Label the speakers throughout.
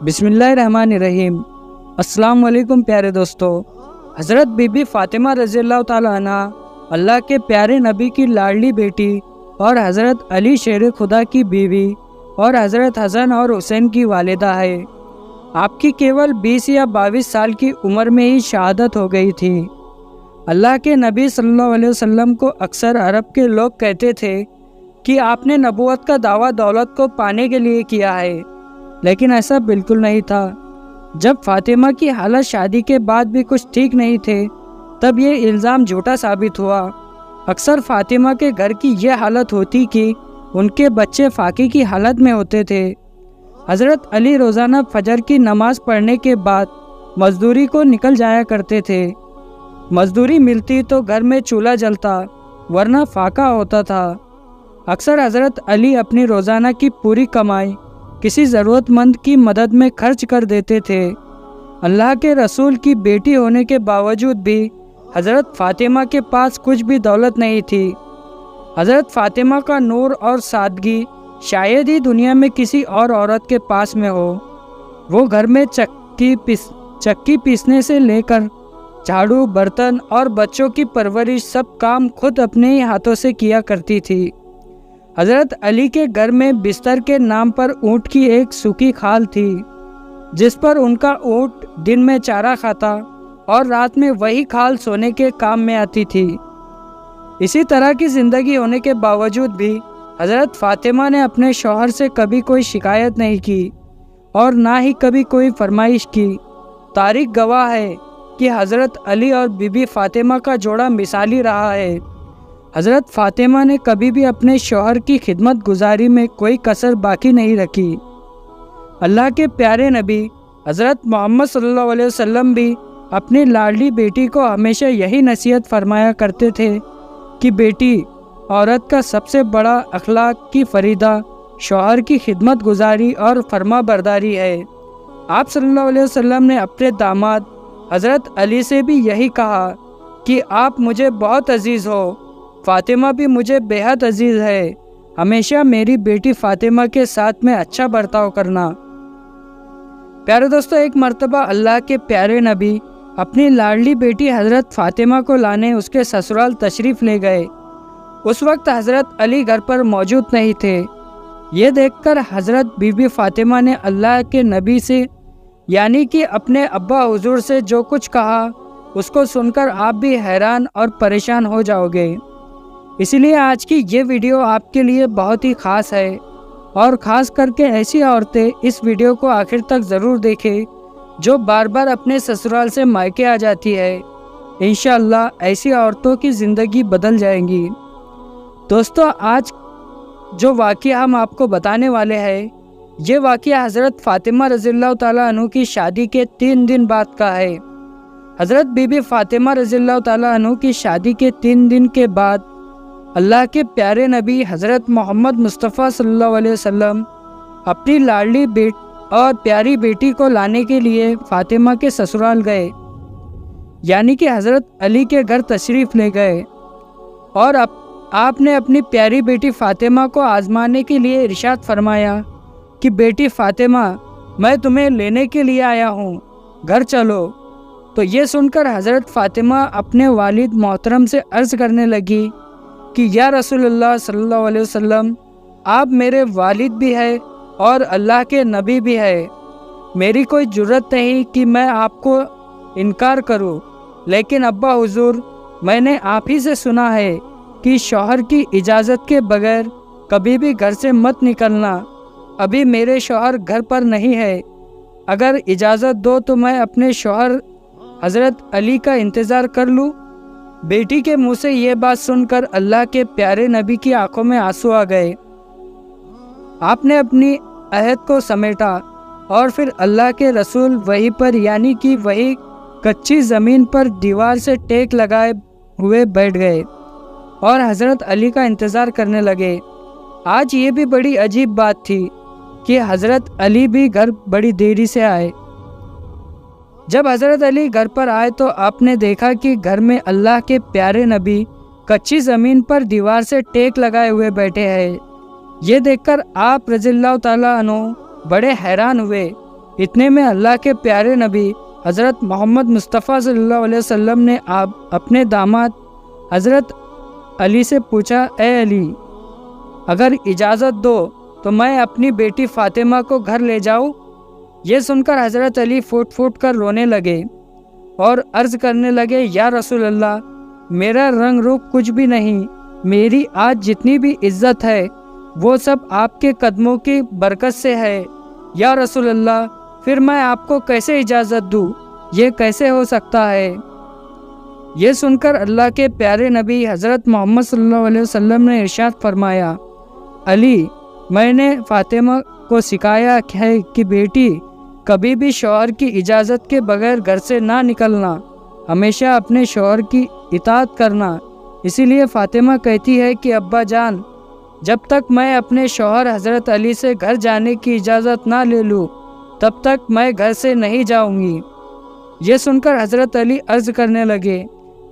Speaker 1: بسم اللہ الرحمن الرحیم۔ السلام علیکم پیارے دوستو۔ حضرت بی بی فاطمہ رضی اللہ تعالیٰ عنہ اللہ کے پیارے نبی کی لاڈلی بیٹی اور حضرت علی شیر خدا کی بیوی اور حضرت حسن اور حسین کی والدہ ہے۔ آپ کی کیول 20 یا 22 سال کی عمر میں ہی شہادت ہو گئی تھی۔ اللہ کے نبی صلی اللہ علیہ وسلم کو اکثر عرب کے لوگ کہتے تھے کہ آپ نے نبوت کا دعویٰ دولت کو پانے کے لیے کیا ہے، لیکن ایسا بالکل نہیں تھا۔ جب فاطمہ کی حالت شادی کے بعد بھی کچھ ٹھیک نہیں تھے تب یہ الزام جھوٹا ثابت ہوا۔ اکثر فاطمہ کے گھر کی یہ حالت ہوتی کہ ان کے بچے فاقے کی حالت میں ہوتے تھے۔ حضرت علی روزانہ فجر کی نماز پڑھنے کے بعد مزدوری کو نکل جایا کرتے تھے۔ مزدوری ملتی تو گھر میں چولہا جلتا، ورنہ فاقہ ہوتا تھا۔ اکثر حضرت علی اپنی روزانہ کی پوری کمائی کسی ضرورت مند کی مدد میں خرچ کر دیتے تھے۔ اللہ کے رسول کی بیٹی ہونے کے باوجود بھی حضرت فاطمہ کے پاس کچھ بھی دولت نہیں تھی۔ حضرت فاطمہ کا نور اور سادگی شاید ہی دنیا میں کسی اور عورت کے پاس میں ہو۔ وہ گھر میں چکی پیسنے سے لے کر جھاڑو، برتن اور بچوں کی پرورش سب کام خود اپنے ہی ہاتھوں سے کیا کرتی تھی۔ حضرت علی کے گھر میں بستر کے نام پر اونٹ کی ایک سوکھی کھال تھی، جس پر ان کا اونٹ دن میں چارہ کھاتا اور رات میں وہی کھال سونے کے کام میں آتی تھی۔ اسی طرح کی زندگی ہونے کے باوجود بھی حضرت فاطمہ نے اپنے شوہر سے کبھی کوئی شکایت نہیں کی اور نہ ہی کبھی کوئی فرمائش کی۔ تاریخ گواہ ہے کہ حضرت علی اور بی بی فاطمہ کا جوڑا مثالی رہا ہے۔ حضرت فاطمہ نے کبھی بھی اپنے شوہر کی خدمت گزاری میں کوئی کسر باقی نہیں رکھی۔ اللہ کے پیارے نبی حضرت محمد صلی اللہ علیہ وسلم بھی اپنی لاڈلی بیٹی کو ہمیشہ یہی نصیحت فرمایا کرتے تھے کہ بیٹی، عورت کا سب سے بڑا اخلاق کی فریضہ شوہر کی خدمت گزاری اور فرما برداری ہے۔ آپ صلی اللہ علیہ وسلم نے اپنے داماد حضرت علی سے بھی یہی کہا کہ آپ مجھے بہت عزیز ہو، فاطمہ بھی مجھے بے حد عزیز ہے، ہمیشہ میری بیٹی فاطمہ کے ساتھ میں اچھا برتاؤ کرنا۔ پیارے دوستو، ایک مرتبہ اللہ کے پیارے نبی اپنی لاڈلی بیٹی حضرت فاطمہ کو لانے اس کے سسرال تشریف لے گئے۔ اس وقت حضرت علی گھر پر موجود نہیں تھے۔ یہ دیکھ کر حضرت بی بی فاطمہ نے اللہ کے نبی سے یعنی کہ اپنے ابا حضور سے جو کچھ کہا اس کو سن کر آپ بھی حیران اور پریشان ہو جاؤ گے۔ اسی لیے آج کی یہ ویڈیو آپ کے لیے بہت ہی خاص ہے، اور خاص کر کے ایسی عورتیں اس ویڈیو کو آخر تک ضرور دیکھیں جو بار بار اپنے سسرال سے مائکے آ جاتی ہے۔ انشاءاللہ ایسی عورتوں کی زندگی بدل جائیں گی۔ دوستو، آج جو واقعہ ہم آپ کو بتانے والے ہیں، یہ واقعہ حضرت فاطمہ رضی اللہ تعالیٰ عنہ کی شادی کے 3 دن بعد کا ہے۔ حضرت بی بی فاطمہ رضی اللہ تعالیٰ عنہ کی شادی کے 3 دن کے بعد اللہ کے پیارے نبی حضرت محمد مصطفیٰ صلی اللہ علیہ وسلم اپنی لاڈلی اور پیاری بیٹی کو لانے کے لیے فاطمہ کے سسرال گئے، یعنی کہ حضرت علی کے گھر تشریف لے گئے، اور آپ نے اپنی پیاری بیٹی فاطمہ کو آزمانے کے لیے ارشاد فرمایا کہ بیٹی فاطمہ، میں تمہیں لینے کے لیے آیا ہوں، گھر چلو۔ تو یہ سن کر حضرت فاطمہ اپنے والد محترم سے عرض کرنے لگی کہ یا رسول اللہ صلی اللہ علیہ وسلم، آپ میرے والد بھی ہے اور اللہ کے نبی بھی ہے، میری کوئی جرت نہیں کہ میں آپ کو انکار کروں، لیکن ابا حضور، میں نے آپ ہی سے سنا ہے کہ شوہر کی اجازت کے بغیر کبھی بھی گھر سے مت نکلنا۔ ابھی میرے شوہر گھر پر نہیں ہے، اگر اجازت دو تو میں اپنے شوہر حضرت علی کا انتظار کر لوں۔ بیٹی کے منہ سے یہ بات سن کر اللہ کے پیارے نبی کی آنکھوں میں آنسو آ گئے۔ آپ نے اپنی عہد کو سمیٹا اور پھر اللہ کے رسول وہیں پر یعنی کہ وہی کچی زمین پر دیوار سے ٹیک لگائے ہوئے بیٹھ گئے اور حضرت علی کا انتظار کرنے لگے۔ آج یہ بھی بڑی عجیب بات تھی کہ حضرت علی بھی گھر بڑی دیری سے آئے۔ جب حضرت علی گھر پر آئے تو آپ نے دیکھا کہ گھر میں اللہ کے پیارے نبی کچی زمین پر دیوار سے ٹیک لگائے ہوئے بیٹھے ہیں۔ یہ دیکھ کر آپ رضی اللہ تعالیٰ عنہ بڑے حیران ہوئے اتنے میں اللہ کے پیارے نبی حضرت محمد مصطفیٰ صلی اللہ علیہ وسلم نے اپنے داماد حضرت علی سے پوچھا، اے علی، اگر اجازت دو تو میں اپنی بیٹی فاطمہ کو گھر لے جاؤں؟ یہ سن کر حضرت علی پھوٹ پھوٹ کر رونے لگے اور عرض کرنے لگے، یا رسول اللہ، میرا رنگ روپ کچھ بھی نہیں، میری آج جتنی بھی عزت ہے وہ سب آپ کے قدموں کی برکت سے ہے۔ یا رسول اللہ، پھر میں آپ کو کیسے اجازت دوں؟ یہ کیسے ہو سکتا ہے؟ یہ سن کر اللہ کے پیارے نبی حضرت محمد صلی اللہ علیہ وسلم نے ارشاد فرمایا، علی، میں نے فاطمہ کو سکھایا ہے کہ بیٹی کبھی بھی شوہر کی اجازت کے بغیر گھر سے نہ نکلنا، ہمیشہ اپنے شوہر کی اطاعت کرنا۔ اسی لیے فاطمہ کہتی ہے کہ ابا جان، جب تک میں اپنے شوہر حضرت علی سے گھر جانے کی اجازت نہ لے لوں تب تک میں گھر سے نہیں جاؤں گی۔ یہ سن کر حضرت علی عرض کرنے لگے،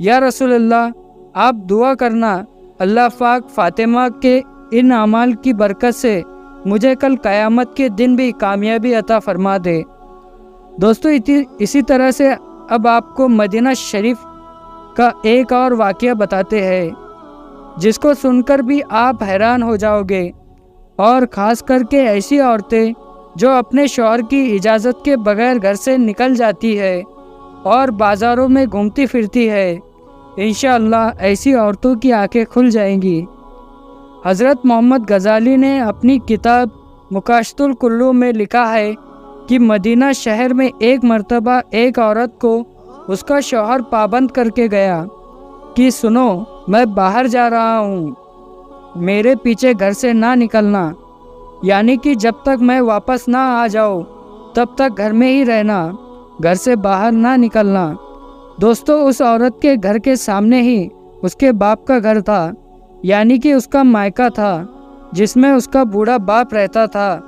Speaker 1: یا رسول اللہ، آپ دعا کرنا اللہ پاک فاطمہ کے ان اعمال کی برکت سے مجھے کل قیامت کے دن بھی کامیابی عطا فرما دے۔ دوستو، اسی طرح سے اب آپ کو مدینہ شریف کا ایک اور واقعہ بتاتے ہیں جس کو سن کر بھی آپ حیران ہو جاؤ گے، اور خاص کر کے ایسی عورتیں جو اپنے شوہر کی اجازت کے بغیر گھر سے نکل جاتی ہے اور بازاروں میں گھومتی پھرتی ہے، انشاءاللہ ایسی عورتوں کی آنکھیں کھل جائیں گی۔ حضرت محمد غزالی نے اپنی کتاب مکاشفۃ القلوب میں لکھا ہے کہ مدینہ شہر میں ایک مرتبہ ایک عورت کو اس کا شوہر پابند کر کے گیا کہ سنو، میں باہر جا رہا ہوں، میرے پیچھے گھر سے نہ نکلنا، یعنی کہ جب تک میں واپس نہ آ جاؤں تب تک گھر میں ہی رہنا، گھر سے باہر نہ نکلنا۔ دوستو، اس عورت کے گھر کے سامنے ہی اس کے باپ کا گھر تھا، یعنی کہ اس کا مائکہ تھا جس میں اس کا بوڑھا باپ رہتا تھا۔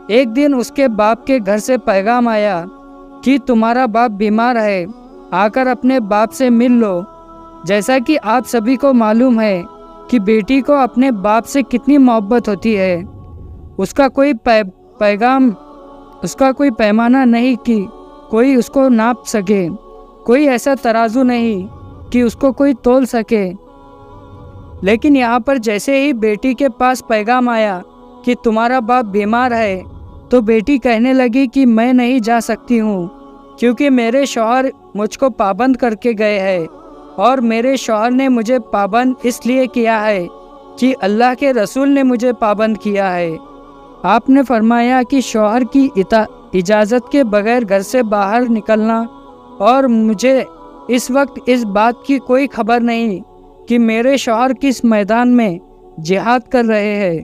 Speaker 1: ایک دن اس کے باپ کے گھر سے پیغام آیا کہ تمہارا باپ بیمار ہے، آ کر اپنے باپ سے مل لو۔ جیسا کہ آپ سبھی کو معلوم ہے کہ بیٹی کو اپنے باپ سے کتنی محبت ہوتی ہے، اس کا کوئی پیمانہ نہیں کہ کوئی اس کو ناپ سکے، کوئی ایسا ترازو نہیں کہ اس کو کوئی تول سکے۔ لیکن یہاں پر جیسے ہی بیٹی کے پاس پیغام آیا کہ تمہارا باپ بیمار ہے تو بیٹی کہنے لگی کہ میں نہیں جا سکتی ہوں، کیونکہ میرے شوہر مجھ کو پابند کر کے گئے ہیں، اور میرے شوہر نے مجھے پابند اس لیے کیا ہے کہ اللہ کے رسول نے مجھے پابند کیا ہے۔ آپ نے فرمایا کہ شوہر کی اجازت کے بغیر گھر سے باہر نکلنا، اور مجھے اس وقت اس بات کی کوئی خبر نہیں کہ میرے شوہر کس میدان میں جہاد کر رہے ہیں۔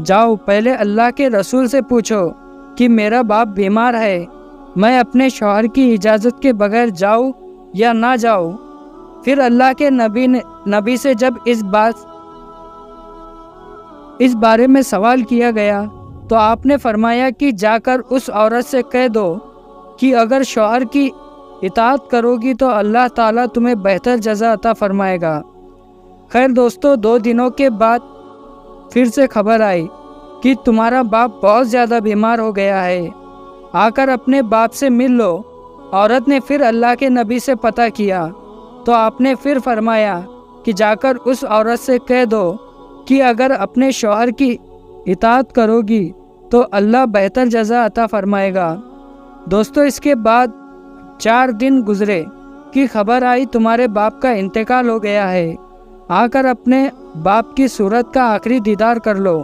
Speaker 1: جاؤ، پہلے اللہ کے رسول سے پوچھو کہ میرا باپ بیمار ہے، میں اپنے شوہر کی اجازت کے بغیر جاؤں یا نہ جاؤں۔ پھر اللہ کے نبی سے جب اس بارے میں سوال کیا گیا تو آپ نے فرمایا کہ جا کر اس عورت سے کہہ دو کہ اگر شوہر کی اطاعت کرو گی تو اللہ تعالیٰ تمہیں بہتر جزا عطا فرمائے گا۔ خیر دوستو، 2 دنوں کے بعد پھر سے خبر آئی کہ تمہارا باپ بہت زیادہ بیمار ہو گیا ہے، آ کر اپنے باپ سے مل لو۔ عورت نے پھر اللہ کے نبی سے پتہ کیا تو آپ نے پھر فرمایا کہ جا کر اس عورت سے کہہ دو کہ اگر اپنے شوہر کی اطاعت کرو گی تو اللہ بہتر جزا عطا فرمائے گا۔ دوستو، اس کے بعد 4 دن گزرے کہ خبر آئی تمہارے باپ کا انتقال ہو گیا ہے، آ کر اپنے باپ کی صورت کا آخری دیدار کر لو۔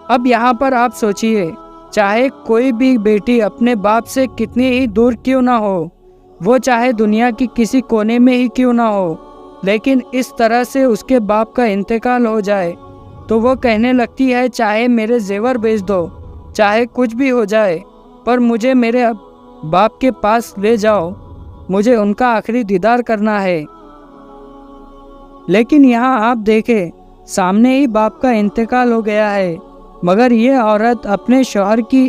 Speaker 1: اب یہاں پر آپ سوچئے، چاہے کوئی بھی بیٹی اپنے باپ سے کتنی ہی دور کیوں نہ ہو، وہ چاہے دنیا کی کسی کونے میں ہی کیوں نہ ہو، لیکن اس طرح سے اس کے باپ کا انتقال ہو جائے تو وہ کہنے لگتی ہے چاہے میرے زیور بیچ دو، چاہے کچھ بھی ہو جائے، پر مجھے میرے باپ کے پاس لے جاؤ، مجھے ان کا آخری دیدار کرنا ہے۔ لیکن یہاں آپ دیکھیں، سامنے ہی باپ کا انتقال ہو گیا ہے، مگر یہ عورت اپنے شوہر کی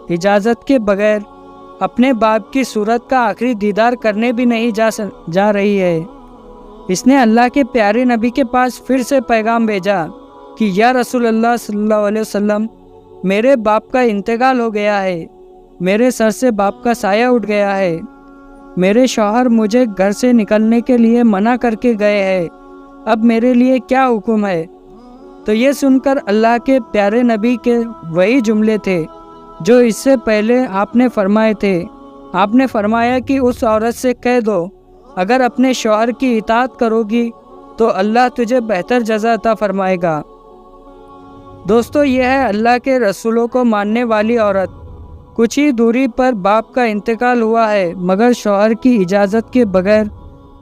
Speaker 1: اجازت کے بغیر اپنے باپ کی صورت کا آخری دیدار کرنے بھی نہیں جا رہی ہے۔ اس نے اللہ کے پیارے نبی کے پاس پھر سے پیغام بھیجا کہ یا رسول اللہ صلی اللہ علیہ وسلم، میرے باپ کا انتقال ہو گیا ہے، میرے سر سے باپ کا سایہ اٹھ گیا ہے۔ میرے شوہر مجھے گھر سے نکلنے کے لیے منع کر کے گئے ہیں، اب میرے لیے کیا حکم ہے؟ تو یہ سن کر اللہ کے پیارے نبی کے وہی جملے تھے جو اس سے پہلے آپ نے فرمائے تھے۔ آپ نے فرمایا کہ اس عورت سے کہہ دو اگر اپنے شوہر کی اطاعت کرو گی تو اللہ تجھے بہتر جزا عطا فرمائے گا۔ دوستو، یہ ہے اللہ کے رسولوں کو ماننے والی عورت۔ کچھ ہی دوری پر باپ کا انتقال ہوا ہے، مگر شوہر کی اجازت کے بغیر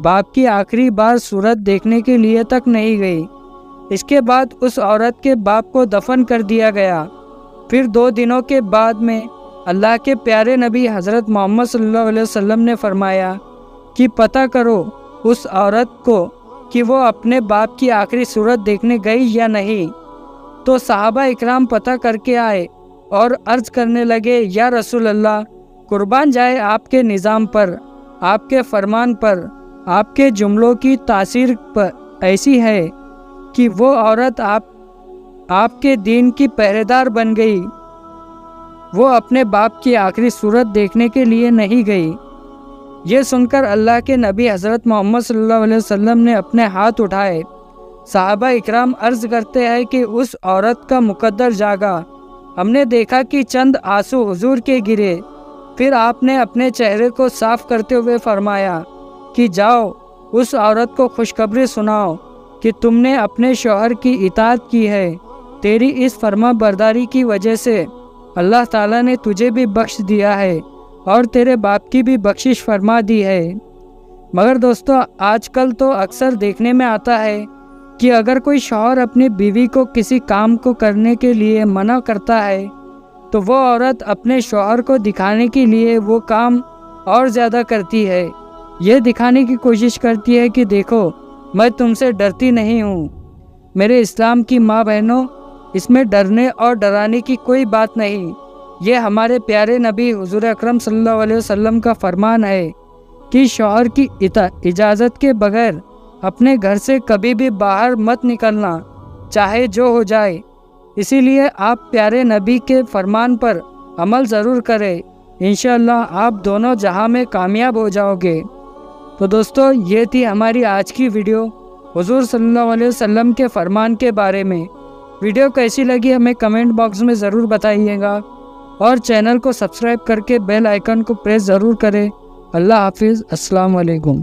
Speaker 1: باپ کی آخری بار صورت دیکھنے کے لیے تک نہیں گئی۔ اس کے بعد اس عورت کے باپ کو دفن کر دیا گیا۔ پھر 2 دنوں کے بعد میں اللہ کے پیارے نبی حضرت محمد صلی اللہ علیہ وسلم نے فرمایا کہ پتہ کرو اس عورت کو کہ وہ اپنے باپ کی آخری صورت دیکھنے گئی یا نہیں۔ تو صحابہ اکرام پتہ کر کے آئے اور عرض کرنے لگے، یا رسول اللہ، قربان جائے آپ کے نظام پر، آپ کے فرمان پر، آپ کے جملوں کی تاثیر پر ایسی ہے کہ وہ عورت آپ کے دین کی پہرے دار بن گئی، وہ اپنے باپ کی آخری صورت دیکھنے کے لیے نہیں گئی۔ یہ سن کر اللہ کے نبی حضرت محمد صلی اللہ علیہ وسلم نے اپنے ہاتھ اٹھائے۔ صحابہ اکرام عرض کرتے ہیں کہ اس عورت کا مقدر جاگا، ہم نے دیکھا کہ چند آنسو حضور کے گرے۔ پھر آپ نے اپنے چہرے کو صاف کرتے ہوئے فرمایا کہ جاؤ اس عورت کو خوشخبری سناؤ کہ تم نے اپنے شوہر کی اطاعت کی ہے، تیری اس فرما برداری کی وجہ سے اللہ تعالیٰ نے تجھے بھی بخش دیا ہے اور تیرے باپ کی بھی بخشش فرما دی ہے۔ مگر دوستو، آج کل تو اکثر دیکھنے میں آتا ہے کہ اگر کوئی شوہر اپنی بیوی کو کسی کام کو کرنے کے لیے منع کرتا ہے تو وہ عورت اپنے شوہر کو دکھانے کے لیے وہ کام اور زیادہ کرتی ہے۔ یہ دکھانے کی کوشش کرتی ہے کہ دیکھو میں تم سے ڈرتی نہیں ہوں۔ میرے اسلام کی ماں بہنوں، اس میں ڈرنے اور ڈرانے کی کوئی بات نہیں۔ یہ ہمارے پیارے نبی حضور اکرم صلی اللہ علیہ وسلم کا فرمان ہے کہ شوہر کی اجازت کے بغیر اپنے گھر سے کبھی بھی باہر مت نکلنا، چاہے جو ہو جائے۔ اسی لیے آپ پیارے نبی کے فرمان پر عمل ضرور کریں، انشاءاللہ آپ دونوں جہاں میں کامیاب ہو جاؤ گے۔ تو دوستو، یہ تھی ہماری آج کی ویڈیو حضور صلی اللہ علیہ وسلم کے فرمان کے بارے میں۔ ویڈیو کیسی لگی ہمیں کمنٹ باکس میں ضرور بتائیے گا، اور چینل کو سبسکرائب کر کے بیل آئیکن کو پریس ضرور کریں۔ اللہ حافظ، السلام علیکم۔